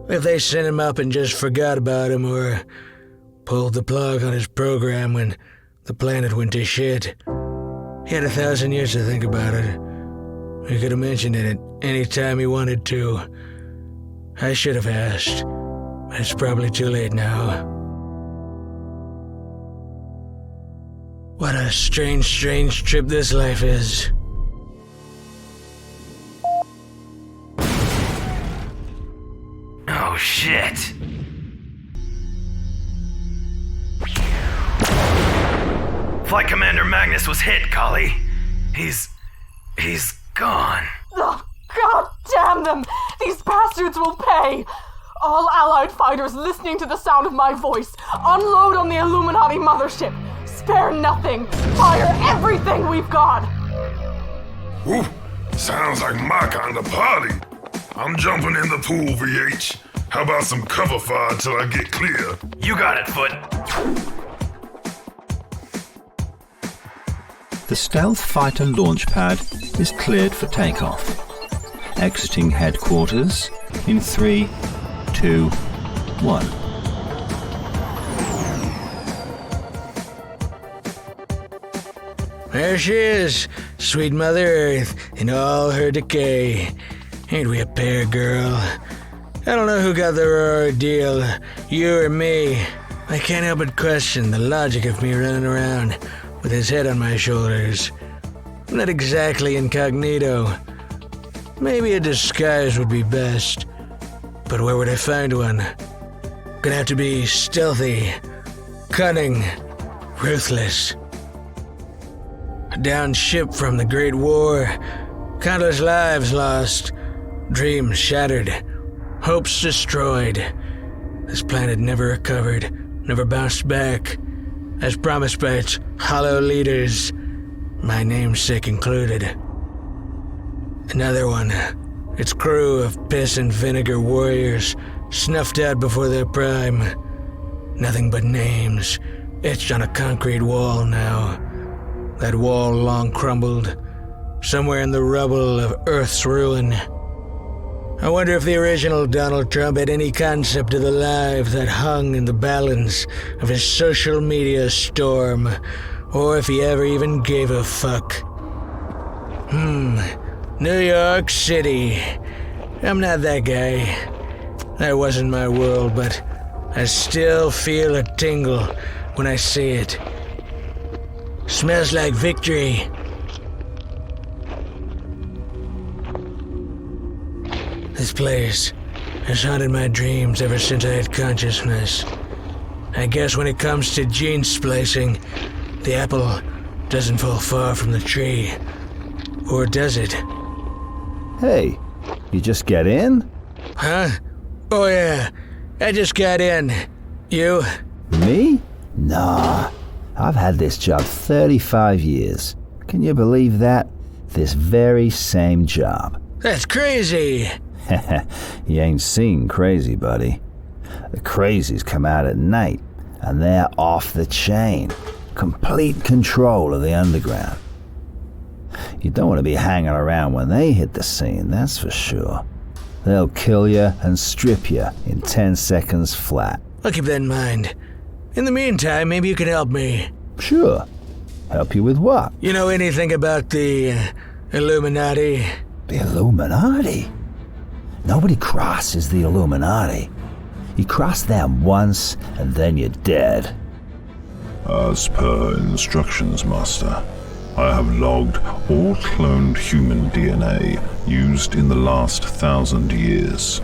If they sent him up and just forgot about him, or pulled the plug on his program when the planet went to shit. He had 1,000 years to think about it. He could have mentioned it at any time he wanted to. I should have asked. It's probably too late now. What a strange, strange trip this life is. Oh, shit. Flight Commander Magnus was hit, Kali. He's gone. Oh, God damn them! These bastards will pay! All Allied fighters listening to the sound of my voice, unload on the Illuminati mothership! Spare nothing! Fire everything we've got! Ooh, sounds like my kind of party. I'm jumping in the pool, VH. How about some cover fire till I get clear? You got it, Foot. The stealth fighter launch pad is cleared for takeoff. Exiting headquarters in 3, 2, 1. There she is, sweet Mother Earth, in all her decay. Ain't we a pair, girl? I don't know who got the raw deal, you or me. I can't help but question the logic of me running around with his head on my shoulders. I'm not exactly incognito. Maybe a disguise would be best. But where would I find one? Gonna have to be stealthy, cunning, ruthless. A downed ship from the Great War, countless lives lost, dreams shattered, hopes destroyed. This planet never recovered, never bounced back, as promised by its hollow leaders, my namesake included. Another one, its crew of piss and vinegar warriors, snuffed out before their prime. Nothing but names, etched on a concrete wall now. That wall long crumbled, somewhere in the rubble of Earth's ruin. I wonder if the original Donald Trump had any concept of the life that hung in the balance of his social media storm, or if he ever even gave a fuck. New York City. I'm not that guy. That wasn't my world, but I still feel a tingle when I see it. Smells like victory. This place has haunted my dreams ever since I had consciousness. I guess when it comes to gene splicing, the apple doesn't fall far from the tree. Or does it? Hey, you just get in? Huh? Oh yeah, I just got in. You? Me? Nah. I've had this job 35 years. Can you believe that? This very same job. That's crazy. You ain't seen crazy, buddy. The crazies come out at night, and they're off the chain. Complete control of the underground. You don't want to be hanging around when they hit the scene, that's for sure. They'll kill you and strip you in 10 seconds flat. I'll keep that in mind. In the meantime, maybe you can help me. Sure. Help you with what? You know anything about the Illuminati? The Illuminati? Nobody crosses the Illuminati. You cross them once, and then you're dead. As per instructions, Master, I have logged all cloned human DNA used in the last 1,000 years,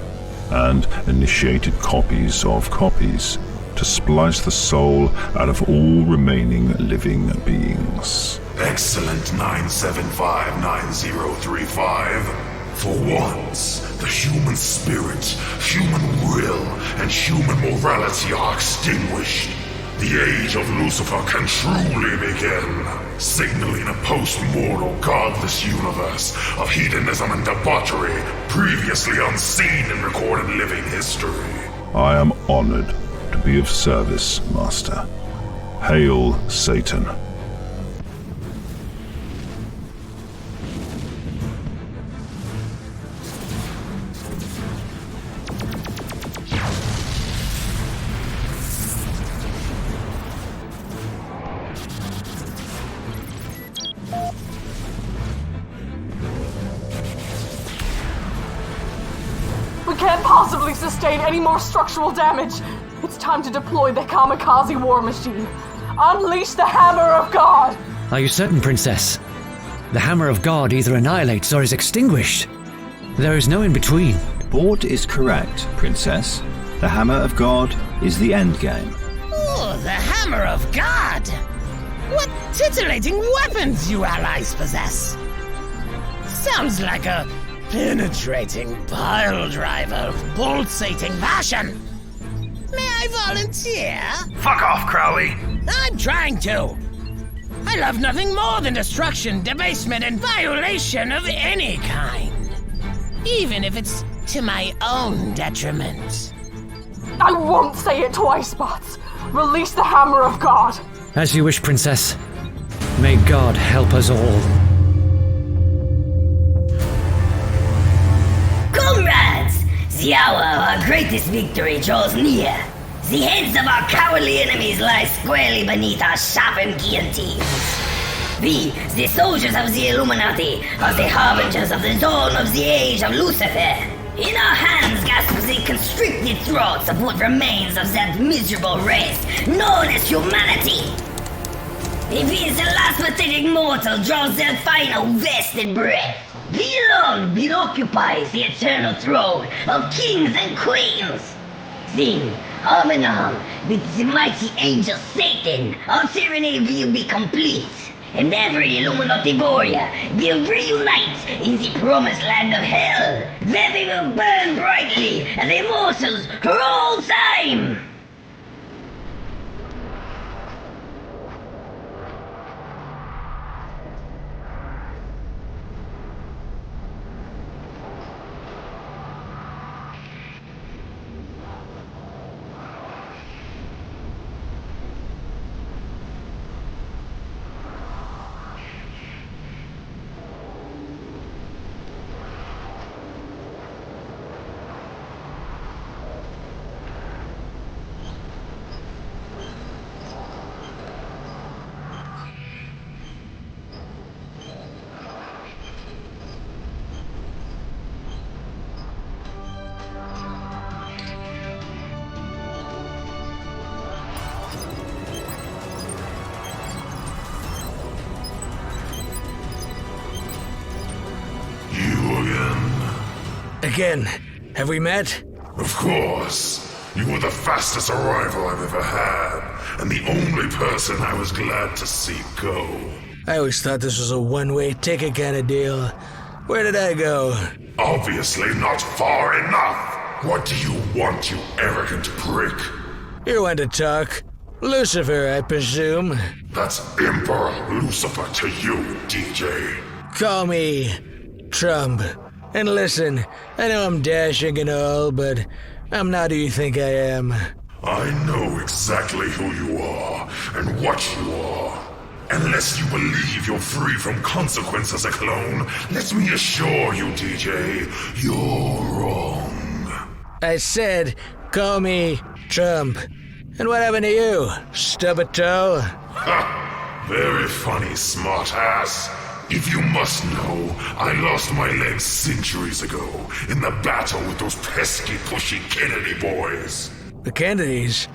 and initiated copies of copies to splice the soul out of all remaining living beings. Excellent 9759035. For once, the human spirit, human will, and human morality are extinguished. The age of Lucifer can truly begin, signaling a post-mortal, godless universe of hedonism and debauchery previously unseen in recorded living history. I am honored to be of service, Master. Hail, Satan. We can't possibly sustain any more structural damage. It's time to deploy the kamikaze war machine. Unleash the Hammer of God! Are you certain, Princess? The Hammer of God either annihilates or is extinguished. There is no in-between. Bort is correct, Princess. The Hammer of God is the endgame. Oh, the Hammer of God! What titillating weapons you allies possess! Sounds like a penetrating pile driver of pulsating passion. May I volunteer? Fuck off, Crowley! I'm trying to. I love nothing more than destruction, debasement, and violation of any kind. Even if it's to my own detriment. I won't say it twice, Bots. Release the Hammer of God. As you wish, Princess. May God help us all. Comrades! The hour of our greatest victory draws near. The heads of our cowardly enemies lie squarely beneath our sharpened guillotines. We, the soldiers of the Illuminati, are the harbingers of the dawn of the age of Lucifer. In our hands gasps the constricted throats of what remains of that miserable race known as humanity. It is the last pathetic mortal draws their final vested breath. The alone occupies the eternal throne of kings and queens. Then, arm in arm with the mighty angel Satan, our tyranny will be complete, and every Illuminati warrior will reunite in the promised land of hell, where they will burn brightly as immortals for all time! Again, have we met? Of course. You were the fastest arrival I've ever had, and the only person I was glad to see go. I always thought this was a one-way ticket kind of deal. Where did I go? Obviously not far enough. What do you want, you arrogant prick? You want to talk? Lucifer, I presume. That's Emperor Lucifer to you, DJ. Call me Trump. And listen, I know I'm dashing and all, but I'm not who you think I am. I know exactly who you are and what you are. Unless you believe you're free from consequence as a clone, let me assure you, DJ, you're wrong. I said, call me Trump. And what happened to you? Stub a toe? Ha! Very funny, smartass. If you must know, I lost my legs centuries ago in the battle with those pesky, pushy Kennedy boys. The Kennedys?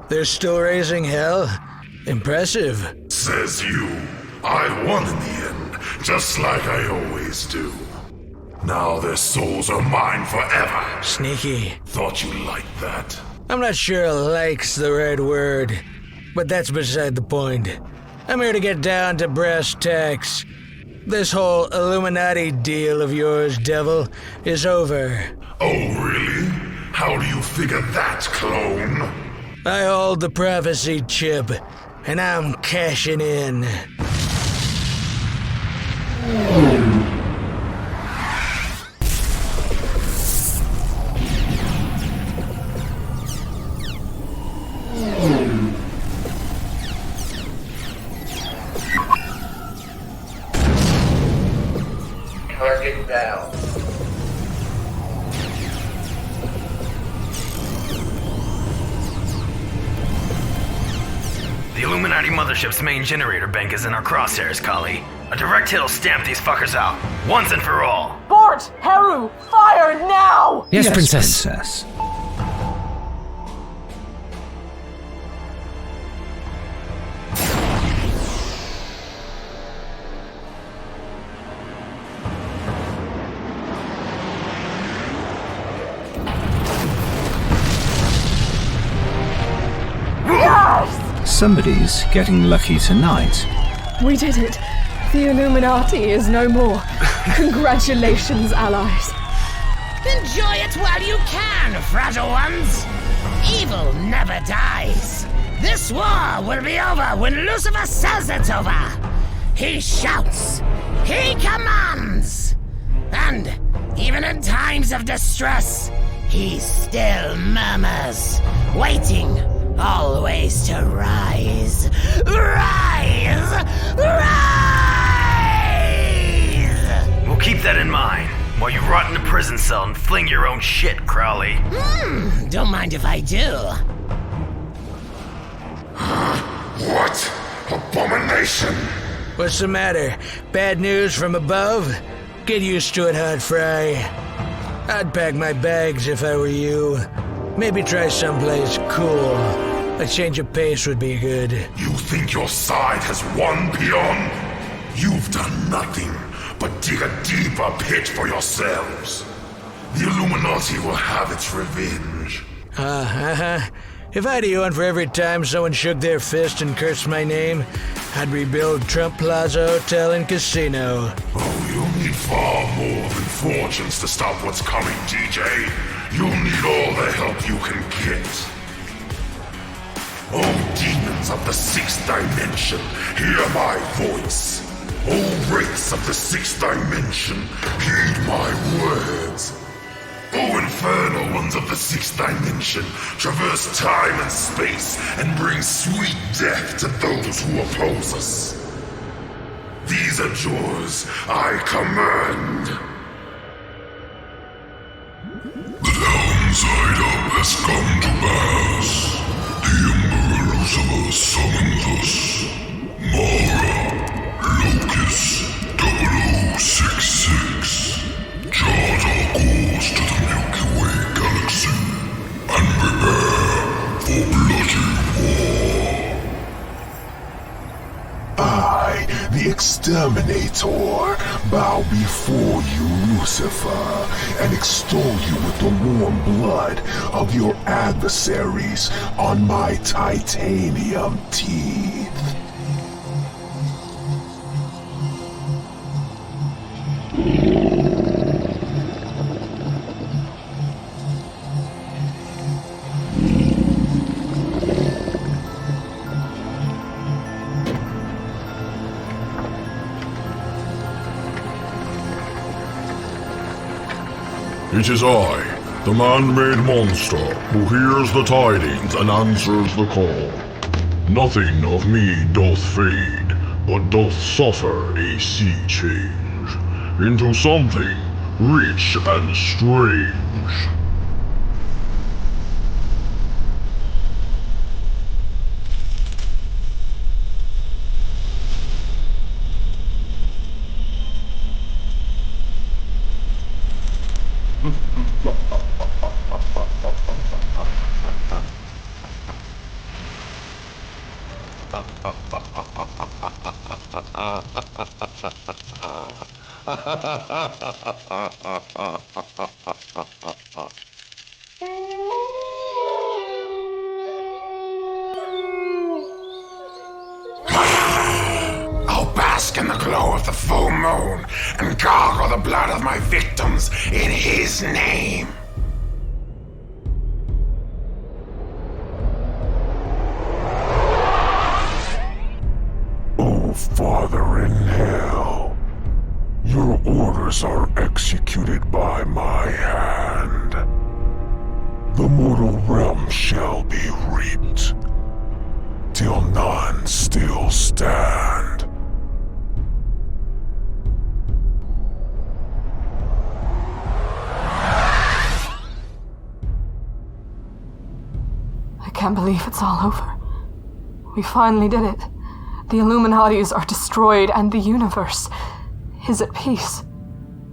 They're still raising hell? Impressive. Says you. I won in the end, just like I always do. Now their souls are mine forever. Sneaky. Thought you liked that. I'm not sure like's the right word, but that's beside the point. I'm here to get down to brass tacks. This whole Illuminati deal of yours, devil, is over. Oh, really? How do you figure that, clone? I hold the prophecy chip, and I'm cashing in. Target down. The Illuminati mothership's main generator bank is in our crosshairs, Kali. A direct hit'll stamp these fuckers out, once and for all. Bort! Heru! Fire now! Yes, Princess. Somebody's getting lucky tonight. We did it. The Illuminati is no more. Congratulations, allies. Enjoy it while you can, fragile ones. Evil never dies. This war will be over when Lucifer says it's over. He shouts. He commands. And even in times of distress, he still murmurs, waiting Always to rise. Rise! Rise! We'll keep that in mind while you rot in a prison cell and fling your own shit, Crowley. Don't mind if I do. What abomination? What's the matter? Bad news from above? Get used to it, hot fry. I'd pack my bags if I were you. Maybe try someplace cool. A change of pace would be good. You think your side has won, peon? You've done nothing but dig a deeper pit for yourselves. The Illuminati will have its revenge. If I had a yawn for every time someone shook their fist and cursed my name, I'd rebuild Trump Plaza Hotel and Casino. Oh, you'll need far more than fortunes to stop what's coming, DJ. You'll need all the help you can get. Oh, demons of the 6th dimension, hear my voice. Oh, wraiths of the 6th dimension, heed my words. Oh, infernal ones of the 6th dimension, traverse time and space and bring sweet death to those who oppose us. These are yours, I command. The downside up has come to pass. The Emperor Lucifer summons us. Mara, Locus, 0066. Chart our course to the Milky Way galaxy and prepare for bloody war. I, the Exterminator, bow before you, Lucifer, and extol you with the warm blood of your adversaries on my titanium teeth. It is I, the man-made monster, who hears the tidings and answers the call. Nothing of me doth fade, but doth suffer a sea change into something rich and strange. I'll bask in the glow of the full moon and gargle the blood of my victims in his name. Oh, Father in hell, your orders are executed by my hand. The mortal realm shall be reaped, till none still stand. I can't believe it's all over. We finally did it. The Illuminatis are destroyed and the universe is at peace.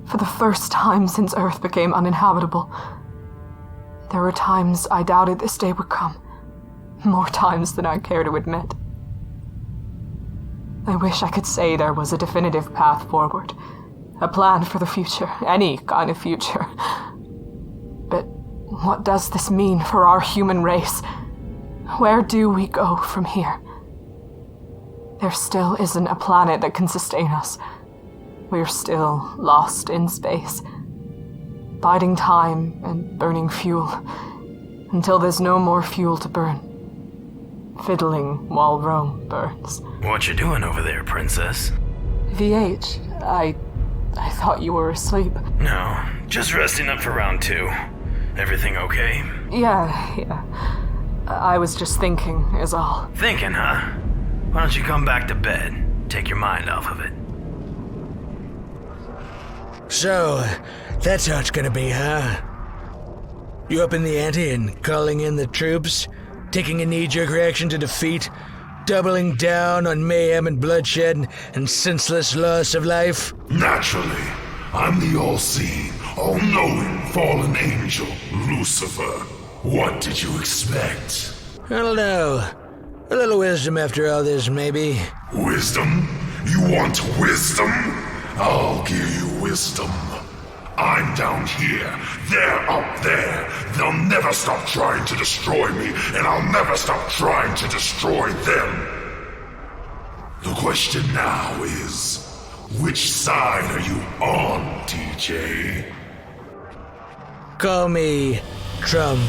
For the first time since Earth became uninhabitable. There were times I doubted this day would come. More times than I care to admit. I wish I could say there was a definitive path forward. A plan for the future, any kind of future. But what does this mean for our human race? Where do we go from here? There still isn't a planet that can sustain us. We're still lost in space, biding time and burning fuel, until there's no more fuel to burn. Fiddling while Rome burns. What you doing over there, princess? VH, I thought you were asleep. No, just resting up for round 2. Everything okay? Yeah. I was just thinking, is all. Thinking, huh? Why don't you come back to bed? Take your mind off of it. So, that's how it's gonna be, huh? You upping the ante and calling in the troops? Taking a knee-jerk reaction to defeat? Doubling down on mayhem and bloodshed and senseless loss of life? Naturally. I'm the all-seeing, all-knowing fallen angel, Lucifer. What did you expect? I don't know. A little wisdom after all this, maybe. Wisdom? You want wisdom? I'll give you wisdom. I'm down here, they're up there. They'll never stop trying to destroy me, and I'll never stop trying to destroy them. The question now is, which side are you on, DJ? Call me Trump.